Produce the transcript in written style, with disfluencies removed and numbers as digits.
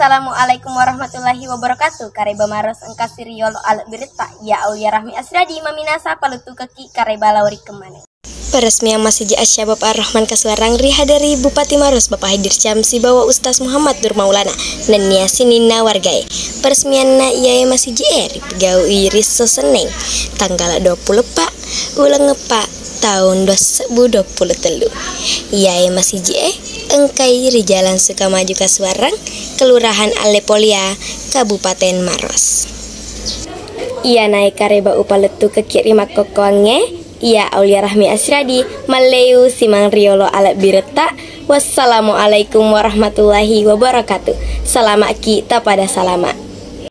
Assalamualaikum warahmatullahi wabarakatuh. Kareba maros engka siriolo alat berita. Ya Aulia Rahmi Asradi maminasa palutu keki kareba lawri kemana. Peresmian Masjid Asyabab Ar-Rahman Kasuarang Riha dari Bupati Maros Bapak Hadir Syamsi bawa Ustaz Muhammad Nur Maulana dan Nia Sinina wargai. Peresmian na iai Masjid pegau iris soseneng tanggal 24 ulang ngepak tahun 2023. Iai Masjid engkai di Jalan Sukamaju Kasuarang, Kelurahan Alepolia, Kabupaten Maros. Ia naik kareba upaletu ke kiri makokoange. Ia Aulia Rahmi Asradi Maleu Simang Riolo alat bireta. Wassalamualaikum warahmatullahi wabarakatuh. Salamat kita pada salamat.